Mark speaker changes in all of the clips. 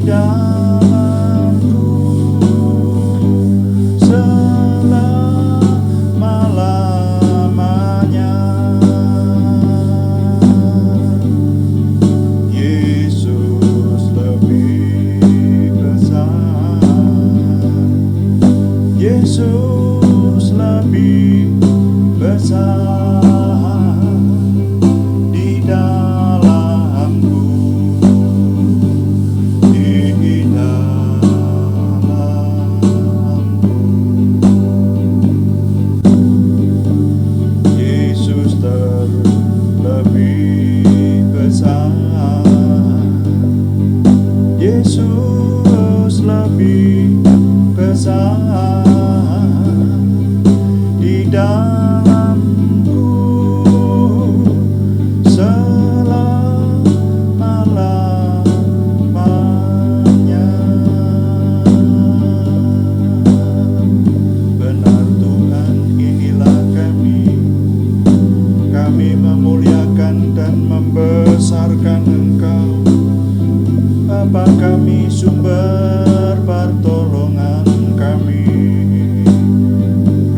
Speaker 1: dalamku selama-lamanya. Yesus lebih besar, Yesus lebih besar di dalamku, di dalamku. Yesus terlebih besar, Yesus lebih besar di dalamku selama-lamanya. Benar Tuhan, inilah kami memuliakan dan membesarkan Engkau, Bapa kami, sumber pertolongan kami.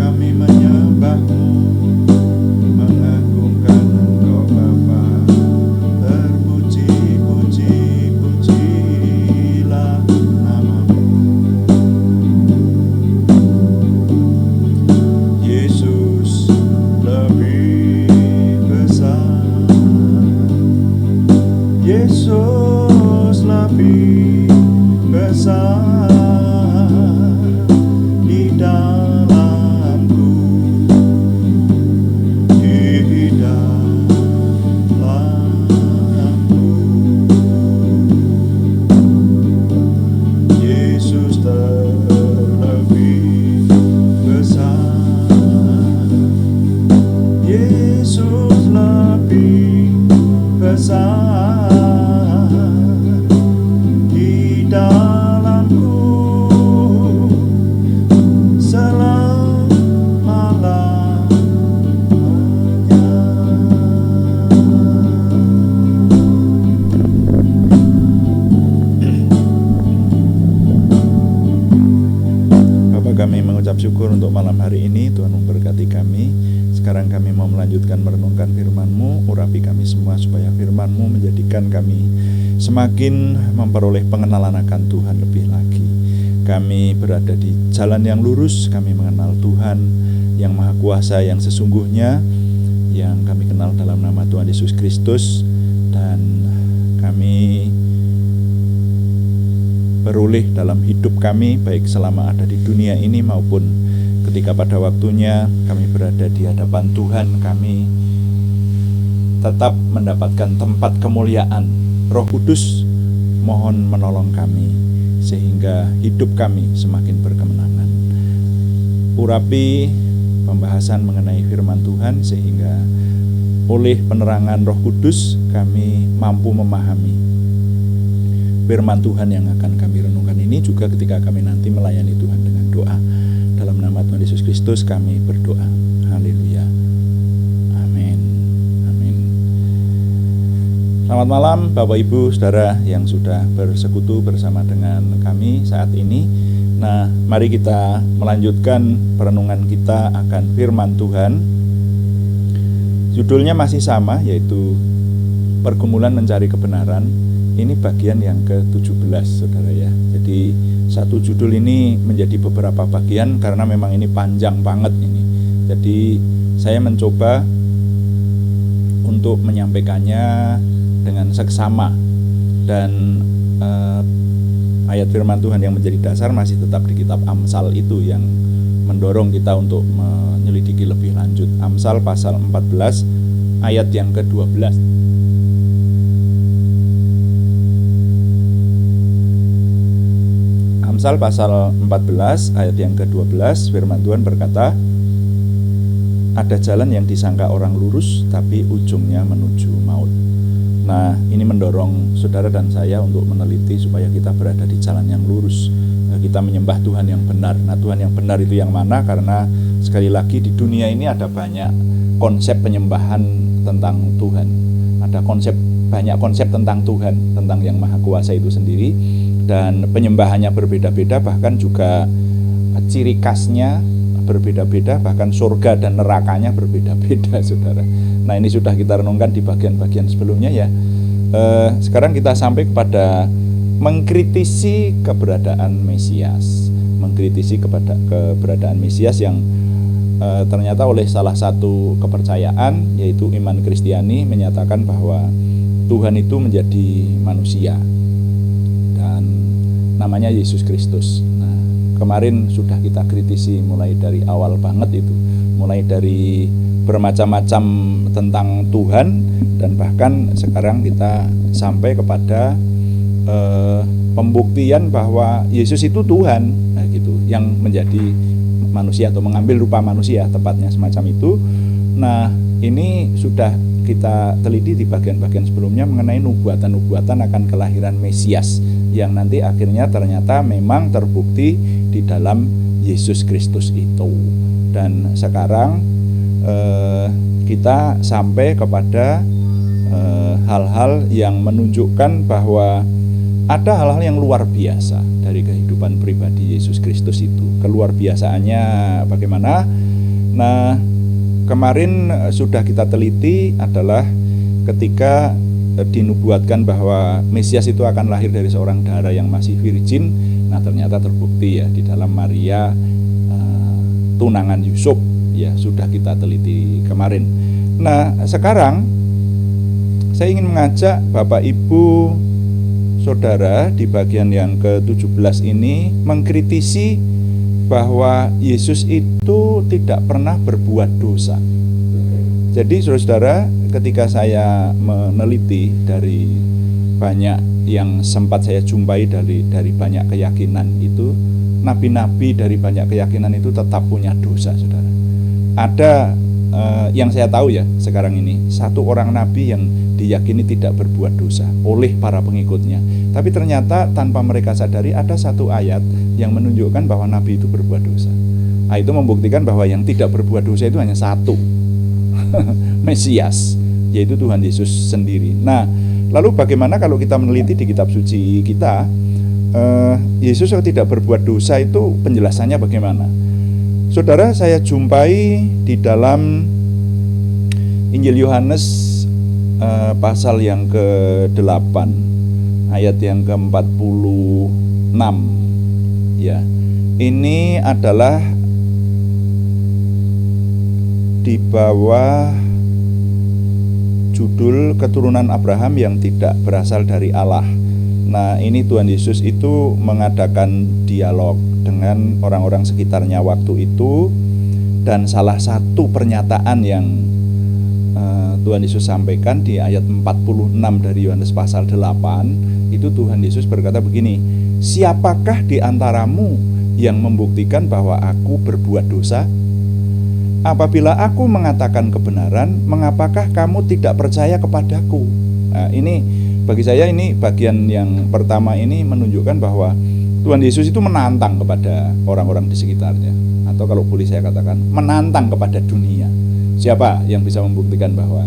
Speaker 1: Kami menyembah-Mu, mengagungkan Engkau Bapa. Terpuji, puji, pujilah nama-Mu. Yesus lebih besar, Yesus lebih besar di dalamku, di dalamku. Yesus terlebih besar, Yesus lebih besar di dalamku selama-lamanya. Bapak, kami mengucap syukur untuk malam hari ini. Tuhan memberkati kami. Sekarang kami mau melanjutkan merenungkan firman-Mu. Urapi kami semua supaya firman-Mu menjadikan kami semakin memperoleh pengenalan akan Tuhan lebih lagi. Kami berada di jalan yang lurus. Kami mengenal Tuhan yang Maha Kuasa, yang sesungguhnya, yang kami kenal dalam nama Tuhan Yesus Kristus. Dan kami beroleh dalam hidup kami, baik selama ada di dunia ini maupun ketika pada waktunya kami berada di hadapan Tuhan. Kami tetap mendapatkan tempat kemuliaan. Roh Kudus mohon menolong kami sehingga hidup kami semakin berkemenangan. Urapi pembahasan mengenai firman Tuhan sehingga oleh penerangan Roh Kudus kami mampu memahami firman Tuhan yang akan kami renungkan ini, juga ketika kami nanti melayani Tuhan dengan doa. Dalam nama Tuhan Yesus Kristus kami berdoa. Haleluya. Amin. Amin. Selamat malam Bapak Ibu Saudara yang sudah bersekutu bersama dengan kami saat ini. Nah, mari kita melanjutkan perenungan kita akan firman Tuhan. Judulnya masih sama, yaitu Pergumulan Mencari Kebenaran. Ini bagian yang ke-17 Saudara ya. Jadi satu judul ini menjadi beberapa bagian karena memang ini panjang banget ini. Jadi saya mencoba untuk menyampaikannya dengan seksama, dan ayat firman Tuhan yang menjadi dasar masih tetap di kitab Amsal itu yang mendorong kita untuk menyelidiki lebih lanjut. Amsal pasal 14 ayat yang ke-12. Amsal pasal 14 ayat yang ke-12, firman Tuhan berkata, ada jalan yang disangka orang lurus tapi ujungnya menuju maut. Nah, ini mendorong saudara dan saya untuk meneliti supaya kita berada di jalan yang lurus. Kita menyembah Tuhan yang benar. Nah, Tuhan yang benar itu yang mana? Karena sekali lagi di dunia ini ada banyak konsep penyembahan tentang Tuhan. Ada konsep banyak konsep tentang Tuhan, tentang yang Maha Kuasa itu sendiri, dan penyembahannya berbeda-beda, bahkan juga ciri khasnya berbeda-beda, bahkan surga dan nerakanya berbeda-beda, saudara. Nah, ini sudah kita renungkan di bagian-bagian sebelumnya ya. Sekarang kita sampai kepada mengkritisi keberadaan Mesias, mengkritisi keberadaan Mesias yang ternyata oleh salah satu kepercayaan, yaitu iman Kristiani, menyatakan bahwa Tuhan itu menjadi manusia dan namanya Yesus Kristus. Nah, kemarin sudah kita kritisi mulai dari awal banget itu, mulai dari bermacam-macam tentang Tuhan, dan bahkan sekarang kita sampai kepada pembuktian bahwa Yesus itu Tuhan, nah gitu, yang menjadi manusia atau mengambil rupa manusia, tepatnya semacam itu. Nah, ini sudah kita teliti di bagian-bagian sebelumnya mengenai nubuatan-nubuatan akan kelahiran Mesias yang nanti akhirnya ternyata memang terbukti di dalam Yesus Kristus itu. Dan sekarang kita sampai kepada hal-hal yang menunjukkan bahwa ada hal-hal yang luar biasa dari kehidupan pribadi Yesus Kristus itu. Keluar biasaannya bagaimana? Nah, kemarin sudah kita teliti adalah ketika dinubuatkan bahwa Mesias itu akan lahir dari seorang dara yang masih virgin. Nah, ternyata terbukti ya di dalam Maria tunangan Yusuf, ya sudah kita teliti kemarin. Nah, sekarang saya ingin mengajak Bapak Ibu Saudara di bagian yang ke-17 ini mengkritisi bahwa Yesus itu tidak pernah berbuat dosa. Jadi saudara-saudara, ketika saya meneliti dari banyak yang sempat saya jumpai dari banyak keyakinan itu, nabi-nabi dari banyak keyakinan itu tetap punya dosa, saudara. Ada yang saya tahu ya sekarang ini, satu orang nabi yang diyakini tidak berbuat dosa oleh para pengikutnya. Tapi ternyata tanpa mereka sadari ada satu ayat yang menunjukkan bahwa nabi itu berbuat dosa. Nah, itu membuktikan bahwa yang tidak berbuat dosa itu hanya satu, Mesias, yaitu Tuhan Yesus sendiri. Nah, lalu bagaimana kalau kita meneliti di kitab suci kita, Yesus yang tidak berbuat dosa itu penjelasannya bagaimana? Saudara, saya jumpai di dalam Injil Yohanes pasal yang ke-8 ayat yang ke-46 ya. Ini adalah di bawah judul keturunan Abraham yang tidak berasal dari Allah. Nah, ini Tuhan Yesus itu mengadakan dialog dengan orang-orang sekitarnya waktu itu, dan salah satu pernyataan yang Tuhan Yesus sampaikan di ayat 46 dari Yohanes pasal 8, itu Tuhan Yesus berkata begini, "Siapakah di antaramu yang membuktikan bahwa aku berbuat dosa? Apabila aku mengatakan kebenaran, mengapakah kamu tidak percaya kepadaku?" Nah, ini bagi saya ini bagian yang pertama ini menunjukkan bahwa Tuhan Yesus itu menantang kepada orang-orang di sekitarnya, atau kalau boleh saya katakan menantang kepada dunia. Siapa yang bisa membuktikan bahwa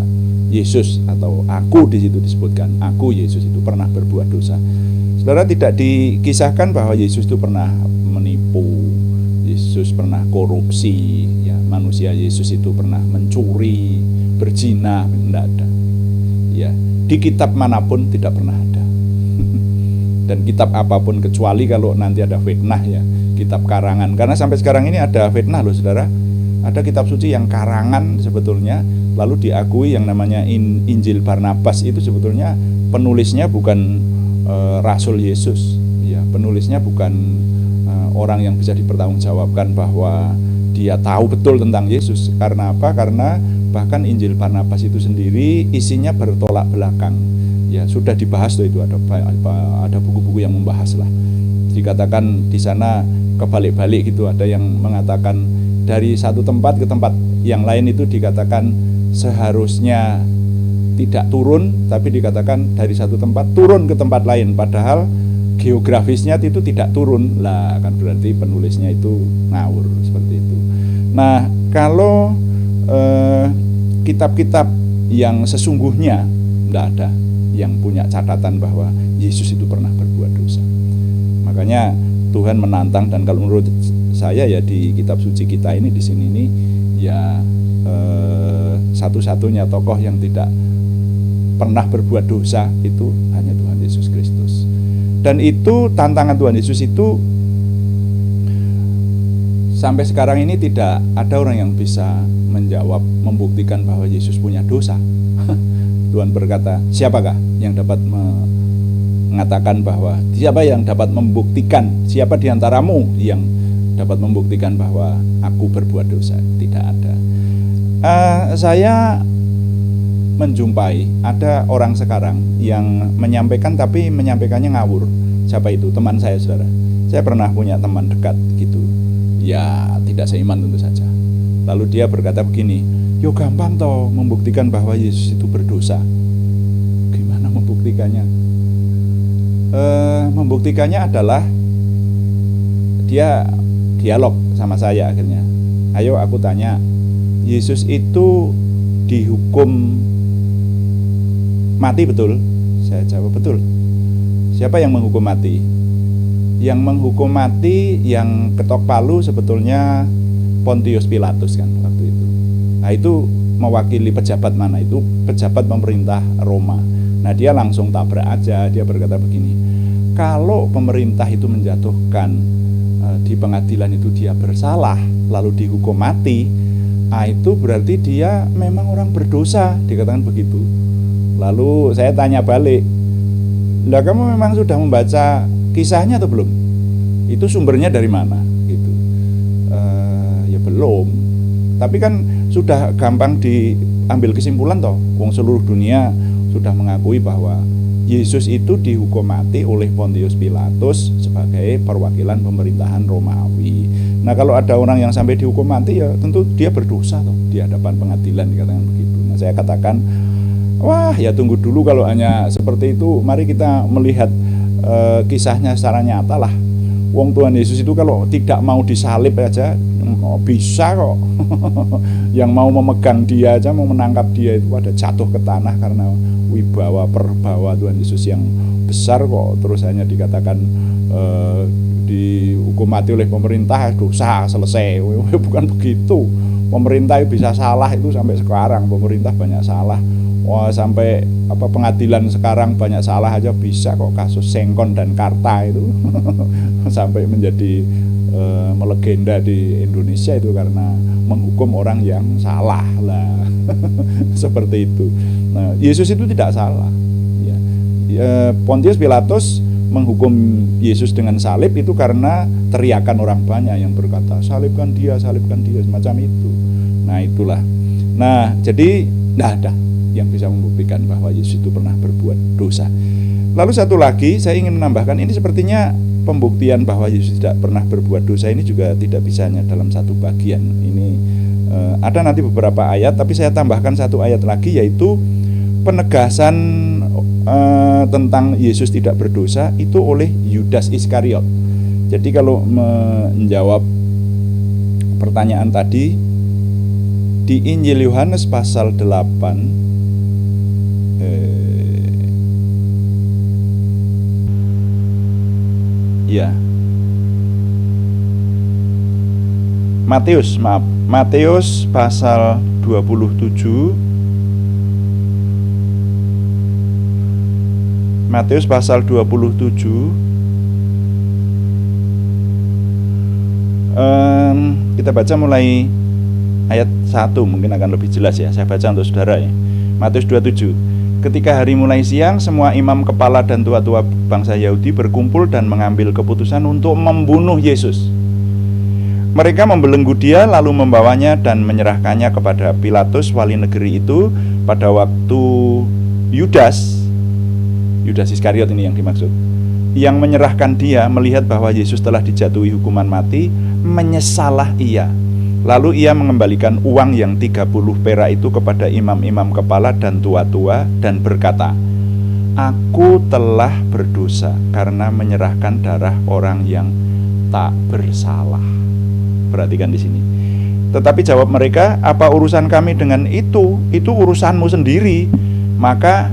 Speaker 1: Yesus atau aku, di situ disebutkan aku Yesus itu pernah berbuat dosa? Saudara, tidak dikisahkan bahwa Yesus itu pernah menipu, Yesus pernah korupsi, ya, manusia Yesus itu pernah mencuri, berzina, tidak ada. Ya, di kitab manapun tidak pernah ada. Dan kitab apapun, kecuali kalau nanti ada fitnah ya, kitab karangan. Karena sampai sekarang ini ada fitnah loh, saudara. Ada kitab suci yang karangan sebetulnya, lalu diakui yang namanya Injil Barnabas itu sebetulnya penulisnya bukan Rasul Yesus, ya, penulisnya bukan orang yang bisa dipertanggungjawabkan bahwa dia tahu betul tentang Yesus. Karena apa? Karena bahkan Injil Barnabas itu sendiri isinya bertolak belakang. Ya, sudah dibahas tuh, itu ada buku-buku yang membahas lah. Dikatakan di sana kebalik-balik gitu, ada yang mengatakan dari satu tempat ke tempat yang lain itu dikatakan seharusnya tidak turun, tapi dikatakan dari satu tempat turun ke tempat lain, padahal geografisnya itu tidak turun lah, kan berarti penulisnya itu ngawur seperti itu. Nah, kalau kitab-kitab yang sesungguhnya tidak ada, yang punya catatan bahwa Yesus itu pernah berbuat dosa. Makanya Tuhan menantang, dan kalau menurut saya ya di kitab suci kita ini di sini ini ya satu-satunya tokoh yang tidak pernah berbuat dosa itu hanya Tuhan Yesus Kristus. Dan itu tantangan Tuhan Yesus itu sampai sekarang ini tidak ada orang yang bisa menjawab, membuktikan bahwa Yesus punya dosa. Tuhan berkata, siapakah yang dapat mengatakan bahwa, siapa yang dapat membuktikan, siapa di antaramu yang dapat membuktikan bahwa aku berbuat dosa? Tidak ada. Saya menjumpai ada orang sekarang yang menyampaikan, tapi menyampaikannya ngawur. Siapa itu? Teman saya, saudara. Saya pernah punya teman dekat gitu, ya tidak seiman tentu saja. Lalu dia berkata begini, yo gampang toh membuktikan bahwa Yesus itu berdosa. Gimana membuktikannya? Membuktikannya adalah dia dialog sama saya akhirnya. Ayo aku tanya, Yesus itu dihukum mati betul? Saya jawab betul. Siapa yang menghukum mati? Yang menghukum mati, yang ketok palu sebetulnya Pontius Pilatus kan waktu itu. Nah itu mewakili pejabat mana? Itu pejabat pemerintah Roma. Nah dia langsung tabrak aja, dia berkata begini, kalau pemerintah itu menjatuhkan di pengadilan itu dia bersalah lalu dihukum mati, nah itu berarti dia memang orang berdosa, dikatakan begitu. Lalu saya tanya balik, lah kamu memang sudah membaca kisahnya atau belum? Itu sumbernya dari mana? Gitu. Ya belum. Tapi kan sudah gampang diambil kesimpulan toh. Wong seluruh dunia sudah mengakui bahwa Yesus itu dihukum mati oleh Pontius Pilatus sebagai perwakilan pemerintahan Romawi. Nah kalau ada orang yang sampai dihukum mati ya tentu dia berdosa toh di hadapan pengadilan, dikatakan begitu. Nah saya katakan, wah ya tunggu dulu kalau hanya seperti itu, mari kita melihat kisahnya secara nyata lah. Wong Tuhan Yesus itu kalau tidak mau disalib aja bisa kok. Yang mau memegang dia aja, mau menangkap dia itu ada jatuh ke tanah karena wibawa perbawa Tuhan Yesus yang besar kok. Terus hanya dikatakan dihukum mati oleh pemerintah, dosa selesai. Bukan begitu. Pemerintah bisa salah itu sampai sekarang, pemerintah banyak salah. Wah sampai pengadilan sekarang banyak salah aja bisa kok, kasus Sengkon dan Karta itu sampai menjadi melegenda di Indonesia itu karena menghukum orang yang salah lah. Seperti itu. Nah, Yesus itu tidak salah. Ya. Pontius Pilatus menghukum Yesus dengan salib itu karena teriakan orang banyak yang berkata salibkan dia, semacam itu. Nah itulah. Nah jadi tidak ada yang bisa membuktikan bahwa Yesus itu pernah berbuat dosa. Lalu satu lagi saya ingin menambahkan, ini sepertinya pembuktian bahwa Yesus tidak pernah berbuat dosa ini juga tidak bisa hanya dalam satu bagian. Ini ada nanti beberapa ayat, tapi saya tambahkan satu ayat lagi, yaitu penegasan tentang Yesus tidak berdosa itu oleh Yudas Iskariot. Jadi kalau menjawab pertanyaan tadi, di Injil Yohanes pasal 8 ya Matius pasal 27, Matius pasal 27 kita baca mulai ayat 1, mungkin akan lebih jelas ya. Saya baca untuk saudara ya. Matius 27. Ketika hari mulai siang, semua imam kepala dan tua-tua bangsa Yahudi berkumpul dan mengambil keputusan untuk membunuh Yesus. Mereka membelenggu dia lalu membawanya dan menyerahkannya kepada Pilatus, wali negeri itu. Pada waktu Yudas Iskariot ini yang dimaksud, yang menyerahkan dia, melihat bahwa Yesus telah dijatuhi hukuman mati, menyesalah ia. Lalu ia mengembalikan uang yang 30 perak itu kepada imam-imam kepala dan tua-tua dan berkata, aku telah berdosa karena menyerahkan darah orang yang tak bersalah. Perhatikan di sini. Tetapi jawab mereka, apa urusan kami dengan itu? Itu urusanmu sendiri. Maka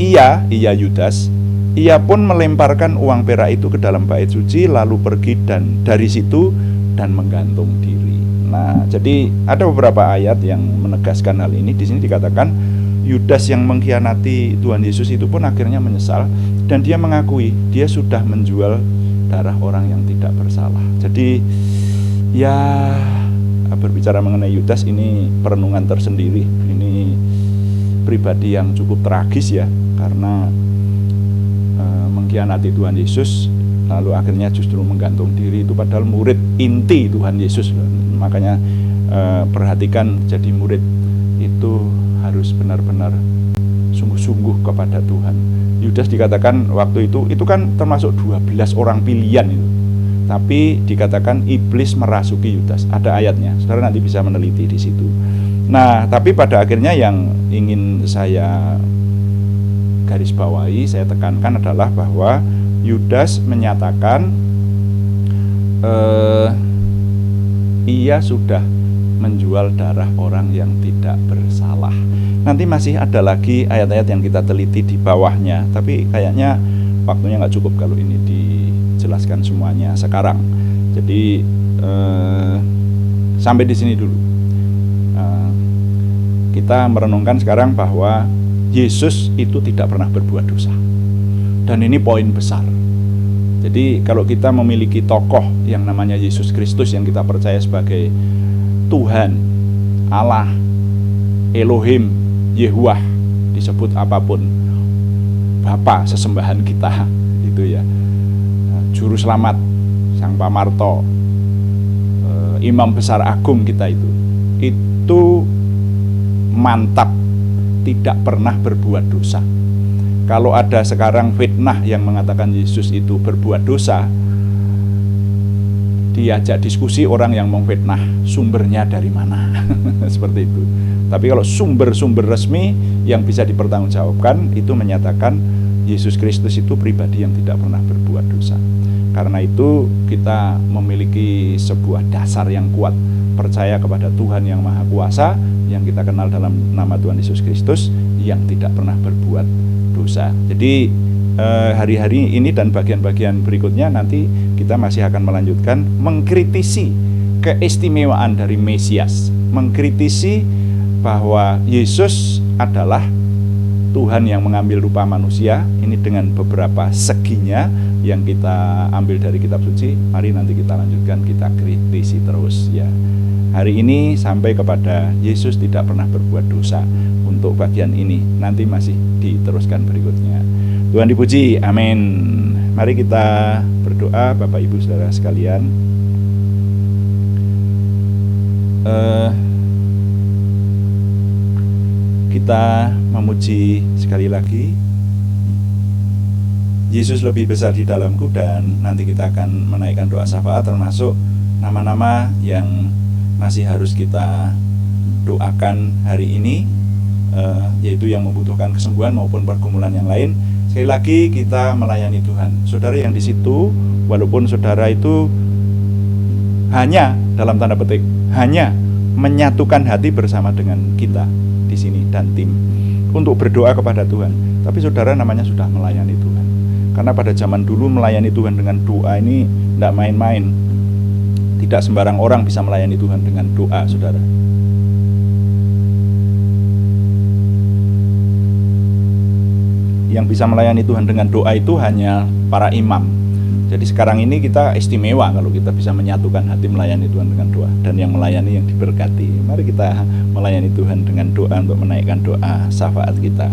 Speaker 1: ia Yudas, ia pun melemparkan uang perak itu ke dalam bait suci, lalu pergi dan dari situ dan menggantung diri. Nah, jadi ada beberapa ayat yang menegaskan hal ini. Di sini dikatakan Yudas yang mengkhianati Tuhan Yesus itu pun akhirnya menyesal dan dia mengakui dia sudah menjual darah orang yang tidak bersalah. Jadi ya, berbicara mengenai Yudas ini perenungan tersendiri. Ini pribadi yang cukup tragis ya, karena mengkhianati Tuhan Yesus lalu akhirnya justru menggantung diri. Itu padahal murid inti Tuhan Yesus. Makanya perhatikan, jadi murid itu harus benar-benar sungguh-sungguh kepada Tuhan. Yudas dikatakan waktu itu kan termasuk 12 orang pilihan itu. Tapi dikatakan iblis merasuki Yudas. Ada ayatnya. Saudara nanti bisa meneliti di situ. Nah, tapi pada akhirnya yang ingin saya garis bawahi, saya tekankan adalah bahwa Yudas menyatakan ia sudah menjual darah orang yang tidak bersalah. Nanti masih ada lagi ayat-ayat yang kita teliti di bawahnya, tapi kayaknya waktunya nggak cukup kalau ini dijelaskan semuanya sekarang. Jadi sampai di sini dulu. Kita merenungkan sekarang bahwa Yesus itu tidak pernah berbuat dosa. Dan ini poin besar. Jadi kalau kita memiliki tokoh yang namanya Yesus Kristus yang kita percaya sebagai Tuhan, Allah, Elohim, Yehuwah, disebut apapun, Bapa sesembahan kita, itu ya, Juru Selamat, Sang Pamarto, Imam Besar Agung kita itu mantap, tidak pernah berbuat dosa. Kalau ada sekarang fitnah yang mengatakan Yesus itu berbuat dosa, diajak diskusi orang yang memfitnah, sumbernya dari mana? Seperti itu. Tapi kalau sumber-sumber resmi yang bisa dipertanggungjawabkan itu menyatakan Yesus Kristus itu pribadi yang tidak pernah berbuat dosa. Karena itu kita memiliki sebuah dasar yang kuat, percaya kepada Tuhan yang Maha Kuasa, yang kita kenal dalam nama Tuhan Yesus Kristus, yang tidak pernah berbuat dosa. Jadi hari-hari ini dan bagian-bagian berikutnya nanti kita masih akan melanjutkan mengkritisi keistimewaan dari Mesias, mengkritisi bahwa Yesus adalah Tuhan yang mengambil rupa manusia. Ini dengan beberapa seginya yang kita ambil dari kitab suci. Mari nanti kita lanjutkan, kita kritisi terus ya. Hari ini sampai kepada Yesus tidak pernah berbuat dosa. Untuk bagian ini nanti masih diteruskan berikutnya. Tuhan dipuji, amin. Mari kita berdoa Bapak Ibu Saudara sekalian. Kita memuji sekali lagi Yesus lebih besar di dalamku, dan nanti kita akan menaikkan doa syafaat termasuk nama-nama yang masih harus kita doakan hari ini, yaitu yang membutuhkan kesembuhan maupun pergumulan yang lain. Sekali lagi kita melayani Tuhan. Saudara yang di situ, walaupun saudara itu hanya dalam tanda petik hanya menyatukan hati bersama dengan kita di sini dan tim untuk berdoa kepada Tuhan, tapi saudara namanya sudah melayani Tuhan. Karena pada zaman dulu melayani Tuhan dengan doa ini tidak main-main. Tidak sembarang orang bisa melayani Tuhan dengan doa, saudara. Yang bisa melayani Tuhan dengan doa itu hanya para imam. Jadi sekarang ini kita istimewa kalau kita bisa menyatukan hati melayani Tuhan dengan doa, dan yang melayani yang diberkati. Mari kita melayani Tuhan dengan doa untuk menaikkan doa syafaat kita.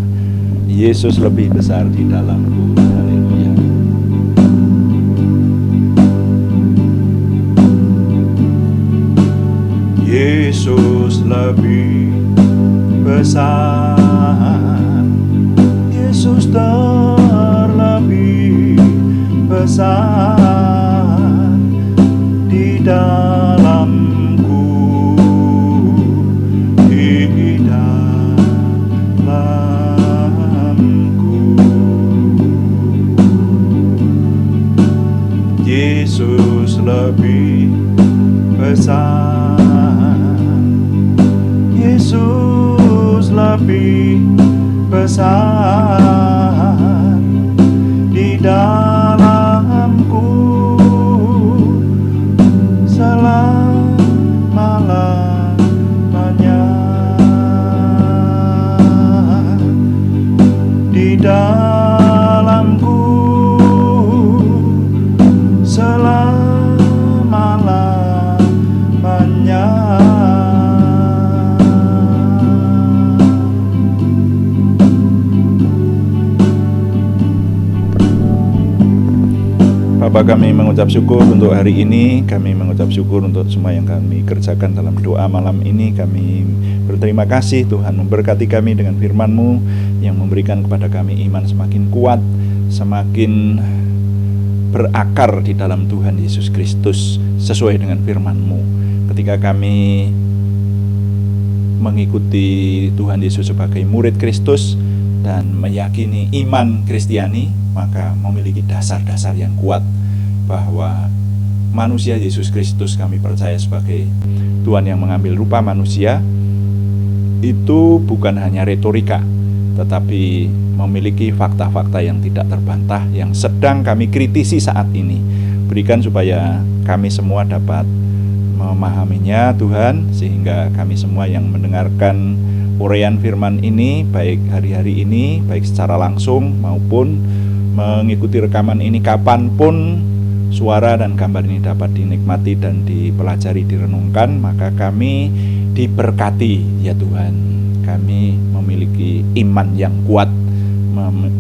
Speaker 1: Yesus lebih besar di dalamku. Haleluya. Yesus lebih besar. Yesus terlebih besar di dalamku, di dalamku. Yesus lebih besar. Yesus lebih besar di dalamku selama-lamanya, di dalamku selama-lamanya. Bapa, kami mengucap syukur untuk hari ini. Kami mengucap syukur untuk semua yang kami kerjakan dalam doa malam ini. Kami berterima kasih Tuhan memberkati kami dengan firman-Mu yang memberikan kepada kami iman semakin kuat, semakin berakar di dalam Tuhan Yesus Kristus sesuai dengan firman-Mu. Ketika kami mengikuti Tuhan Yesus sebagai murid Kristus dan meyakini iman Kristiani, maka memiliki dasar-dasar yang kuat bahwa manusia Yesus Kristus kami percaya sebagai Tuhan yang mengambil rupa manusia itu bukan hanya retorika, tetapi memiliki fakta-fakta yang tidak terbantah yang sedang kami kritisi saat ini. Berikan supaya kami semua dapat memahaminya Tuhan, sehingga kami semua yang mendengarkan uraian firman ini baik hari-hari ini, baik secara langsung maupun mengikuti rekaman ini kapanpun suara dan gambar ini dapat dinikmati dan dipelajari, direnungkan, maka kami diberkati ya Tuhan. Kami memiliki iman yang kuat,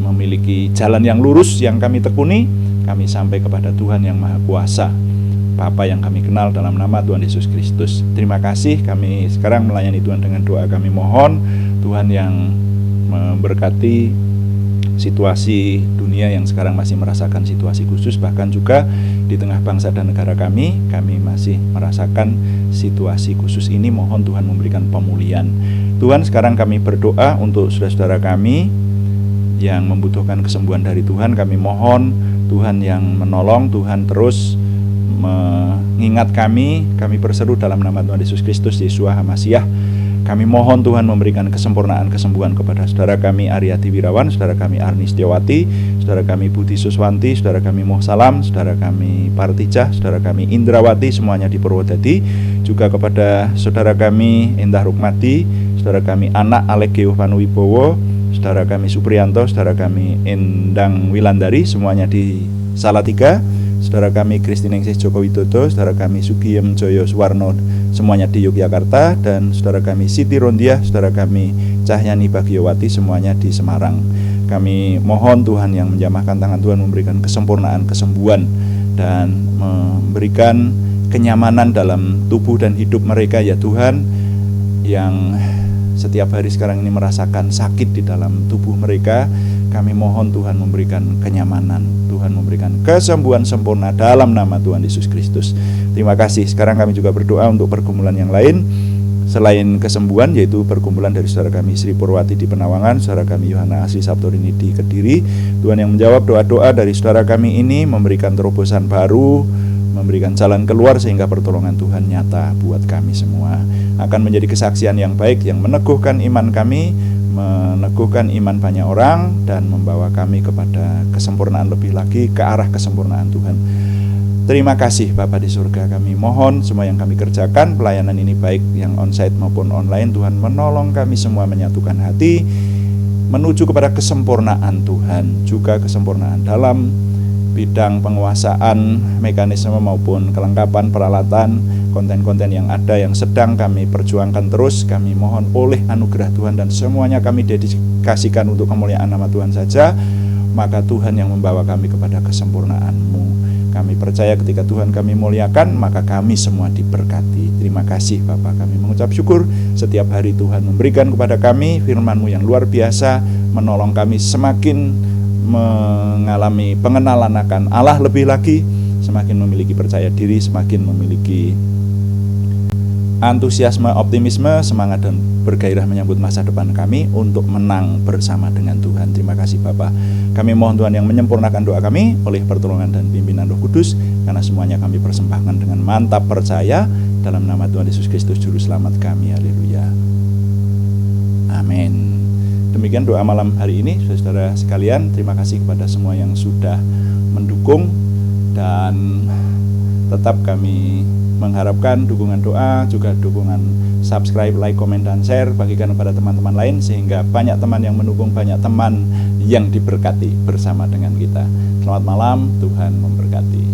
Speaker 1: memiliki jalan yang lurus yang kami tekuni. Kami sampai kepada Tuhan yang Maha Kuasa, Bapa yang kami kenal dalam nama Tuhan Yesus Kristus. Terima kasih, kami sekarang melayani Tuhan dengan doa. Kami mohon Tuhan yang memberkati situasi dunia yang sekarang masih merasakan situasi khusus, bahkan juga di tengah bangsa dan negara kami masih merasakan situasi khusus ini. Mohon Tuhan memberikan pemulihan. Tuhan, sekarang kami berdoa untuk saudara-saudara kami yang membutuhkan kesembuhan dari Tuhan. Kami mohon Tuhan yang menolong, Tuhan terus mengingat kami berseru dalam nama Tuhan Yesus Kristus, Yeshua HaMasiah. Kami mohon Tuhan memberikan kesempurnaan kesembuhan kepada saudara kami Aryati Wirawan, saudara kami Arni Setiawati, saudara kami Budi Suswanti, saudara kami Moh Salam, saudara kami Partijah, saudara kami Indrawati, semuanya di Purwodadi. Juga kepada saudara kami Endah Rukmati, saudara kami Anak Alek Geovanu Wibowo, saudara kami Supriyanto, saudara kami Endang Wilandari, semuanya di Salatiga. Saudara kami Kristiningsih Joko Widodo, saudara kami Sugiem Joyo Suwarno, semuanya di Yogyakarta, dan saudara kami Siti Rondiah, saudara kami Cahyani Bagiowati, semuanya di Semarang. Kami mohon Tuhan yang menjamahkan tangan Tuhan memberikan kesempurnaan kesembuhan dan memberikan kenyamanan dalam tubuh dan hidup mereka ya Tuhan, yang setiap hari sekarang ini merasakan sakit di dalam tubuh mereka. Kami mohon Tuhan memberikan kenyamanan, Tuhan memberikan kesembuhan sempurna dalam nama Tuhan Yesus Kristus. Terima kasih. Sekarang kami juga berdoa untuk pergumulan yang lain selain kesembuhan, yaitu pergumulan dari saudara kami Sri Purwati di Penawangan, saudara kami Yohana Asri Sabtorini di Kediri. Tuhan yang menjawab doa-doa dari saudara kami ini, memberikan terobosan baru, memberikan jalan keluar sehingga pertolongan Tuhan nyata buat kami semua. Akan menjadi kesaksian yang baik yang meneguhkan iman kami, meneguhkan iman banyak orang, dan membawa kami kepada kesempurnaan lebih lagi, ke arah kesempurnaan Tuhan. Terima kasih Bapa di surga. Kami mohon semua yang kami kerjakan, pelayanan ini baik yang onsite maupun online, Tuhan menolong kami semua menyatukan hati menuju kepada kesempurnaan Tuhan, juga kesempurnaan dalam bidang penguasaan, mekanisme maupun kelengkapan peralatan, konten-konten yang ada yang sedang kami perjuangkan terus. Kami mohon oleh anugerah Tuhan dan semuanya kami dedikasikan untuk kemuliaan nama Tuhan saja, maka Tuhan yang membawa kami kepada kesempurnaan-Mu. Kami percaya ketika Tuhan kami muliakan, maka kami semua diberkati. Terima kasih Bapa, kami mengucap syukur setiap hari Tuhan memberikan kepada kami firman-Mu yang luar biasa, menolong kami semakin mengalami pengenalan akan Allah lebih lagi, semakin memiliki percaya diri, semakin memiliki antusiasme, optimisme, semangat dan bergairah menyambut masa depan kami untuk menang bersama dengan Tuhan. Terima kasih Bapa. Kami mohon Tuhan yang menyempurnakan doa kami oleh pertolongan dan pimpinan Roh Kudus, karena semuanya kami persembahkan dengan mantap percaya dalam nama Tuhan Yesus Kristus Juru Selamat kami. Haleluya. Amin. Demikian doa malam hari ini, saudara sekalian. Terima kasih kepada semua yang sudah mendukung, dan tetap kami mengharapkan dukungan doa, juga dukungan subscribe, like, komen, dan share, bagikan kepada teman-teman lain, sehingga banyak teman yang mendukung, banyak teman yang diberkati bersama dengan kita. Selamat malam, Tuhan memberkati.